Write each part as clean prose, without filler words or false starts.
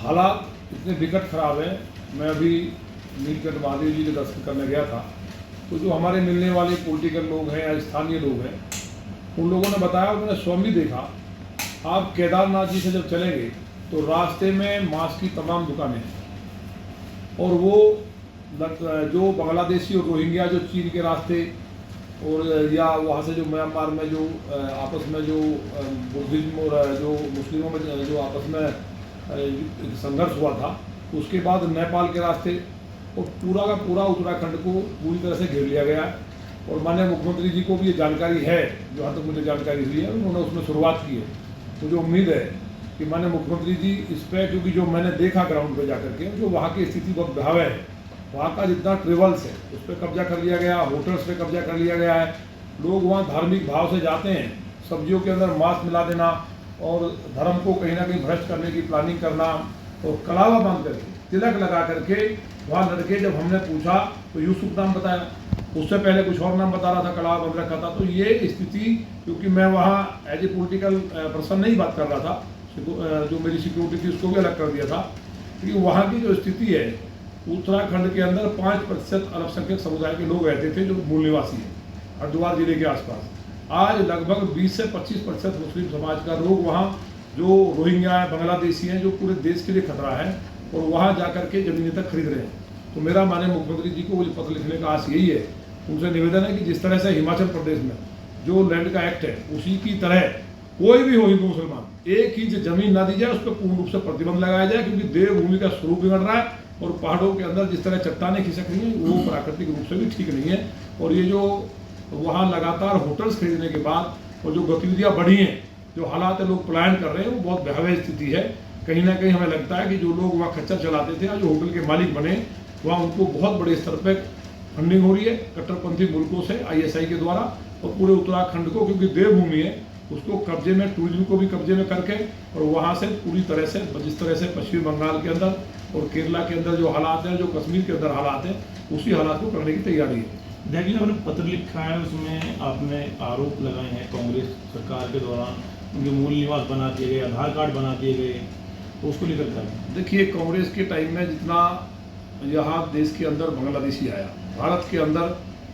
हालात इतने विकट खराब है। मैं अभी नीलकंठ महादेव जी के दर्शन करने गया था, तो जो हमारे मिलने वाले पॉलिटिकल लोग हैं या स्थानीय लोग हैं, उन लोगों ने बताया, उन्होंने स्वयं भी देखा, आप केदारनाथ जी से जब चलेंगे तो रास्ते में मांस की तमाम दुकानें हैं, और वो जो बांग्लादेशी और रोहिंग्या जो चीन के रास्ते और या वहाँ से जो म्यांमार में जो आपस में जो बुद्धिज्म और जो मुस्लिमों में जो आपस में संघर्ष हुआ था, उसके बाद नेपाल के रास्ते और पूरा का पूरा उत्तराखंड को पूरी तरह से घेर लिया गया। और माननीय मुख्यमंत्री जी को भी ये जानकारी है, जहाँ तक मुझे जानकारी हुई है, उन्होंने उसमें शुरुआत की है। मुझे उम्मीद है कि माननीय मुख्यमंत्री जी इस पर, क्योंकि जो मैंने देखा ग्राउंड पे जाकर के, जो वहाँ की स्थिति बहुत भयावह है, वहाँ का जितना ट्रेवल्स है उस पर कब्जा कर लिया गया, होटल्स पे कब्जा कर लिया गया है। लोग वहाँ धार्मिक भाव से जाते हैं, सब्जियों के अंदर मांस मिला देना और धर्म को कहीं ना कहीं भ्रष्ट करने की प्लानिंग करना, और कलावा बांध करके तिलक लगा करके वहाँ लड़के, जब हमने पूछा तो यूसुफ नाम बताया, उससे पहले कुछ और नाम बता रहा था, कलावा बांध रखा था। तो ये स्थिति, क्योंकि मैं वहाँ एज ए पोलिटिकल पर्सन नहीं बात कर रहा था, जो मेरी सिक्योरिटी थी उसको भी अलग कर दिया था, क्योंकि वहाँ की जो स्थिति है, उत्तराखंड के अंदर 5% अल्पसंख्यक समुदाय के लोग रहते थे जो मूल निवासी हैं हरिद्वार जिले के आसपास। आज लगभग 20 से 25% मुस्लिम समाज का लोग वहाँ, जो रोहिंग्या है, बांग्लादेशी हैं, जो पूरे देश के लिए खतरा है, और वहाँ जाकर के ज़मीनें तक खरीद रहे हैं। तो मेरा माननीय मुख्यमंत्री जी को पत्र लिखने का आस यही है, उनसे निवेदन है कि जिस तरह से हिमाचल प्रदेश में जो लैंड का एक्ट है, उसी की तरह कोई भी हो, हिंदू मुसलमान, 1 इंच जमीन ना दी जाए, उस पर पूर्ण रूप से प्रतिबंध लगाया जाए, क्योंकि देवभूमि का स्वरूप बिगड़ रहा है, और पहाड़ों के अंदर जिस तरह चट्टानें खिसक रही हैं, वो प्राकृतिक रूप से भी ठीक नहीं है। और ये जो वहाँ लगातार होटल्स खरीदने के बाद और जो गतिविधियाँ बढ़ी हैं, जो हालात है, लोग पलायन कर रहे हैं, वो बहुत भयावह स्थिति है। कहीं ना कहीं हमें लगता है कि जो लोग वहाँ खच्चर चलाते थे, जो होटल के मालिक बने, वहाँ उनको बहुत बड़े स्तर पर फंडिंग हो रही है कट्टरपंथी मुल्कों से, ISI के द्वारा, और पूरे उत्तराखंड को, क्योंकि देवभूमि है, उसको कब्जे में, टूरिज्म को भी कब्जे में करके, और वहाँ से पूरी तरह से, जिस तरह से पश्चिम बंगाल के अंदर और केरला के अंदर जो हालात हैं, जो कश्मीर के अंदर हालात हैं, उसी हालात को करने की तैयारी है। देखिए, आपने पत्र लिखा है, उसमें आपने आरोप लगाए हैं कांग्रेस सरकार के दौरान उनके मूल निवास बना दिए गए, आधार कार्ड बना दिए गए, तो उसको लेकर क्या? देखिए, कांग्रेस के टाइम में जितना यहाँ देश के अंदर बांग्लादेशी आया, भारत के अंदर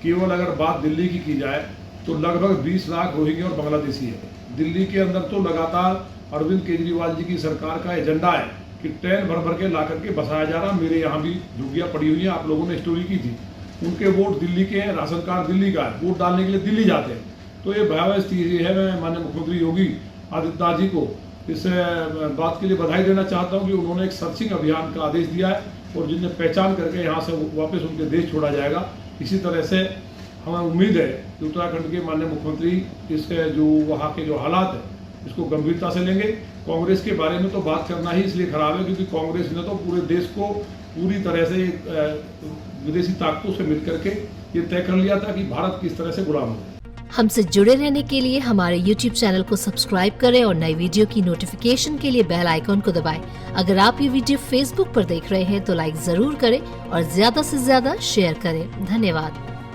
केवल अगर बात दिल्ली की जाए तो लगभग 20 लाख रोहिंग्या और बांग्लादेशी है। दिल्ली के अंदर तो लगातार अरविंद केजरीवाल जी की सरकार का एजेंडा है कि ट्रेन भर भर के ला करके बसाया जा रहा। मेरे यहाँ भी झुग्गियाँ पड़ी हुई हैं, आप लोगों ने स्टोरी की थी। उनके वोट दिल्ली के हैं, राशन कार्ड दिल्ली का है, वोट डालने के लिए दिल्ली जाते हैं। तो ये भयावह स्थिति है। मैं माननीय मुख्यमंत्री योगी आदित्यनाथ जी को इस बात के लिए बधाई देना चाहता हूँ कि उन्होंने एक सर्चिंग अभियान का आदेश दिया है, और जिन्हें पहचान करके यहाँ से वापस उनके देश छोड़ा जाएगा। इसी तरह से हमें उम्मीद है कि उत्तराखंड के माननीय मुख्यमंत्री इस जो वहाँ के जो हालात है, इसको गंभीरता से लेंगे। कांग्रेस के बारे में तो बात करना ही इसलिए खराब है क्योंकि कांग्रेस ने तो पूरे देश को पूरी तरह से विदेशी ताकतों से मिलकर के ये तय कर लिया था कि भारत किस तरह से गुलाम हो। हमसे जुड़े रहने के लिए हमारे YouTube चैनल को सब्सक्राइब करें और नई वीडियो की नोटिफिकेशन के लिए बेल आइकॉन को दबाएं। अगर आप ये वीडियो Facebook पर देख रहे हैं तो लाइक जरूर करें और ज्यादा से ज्यादा शेयर करें। धन्यवाद।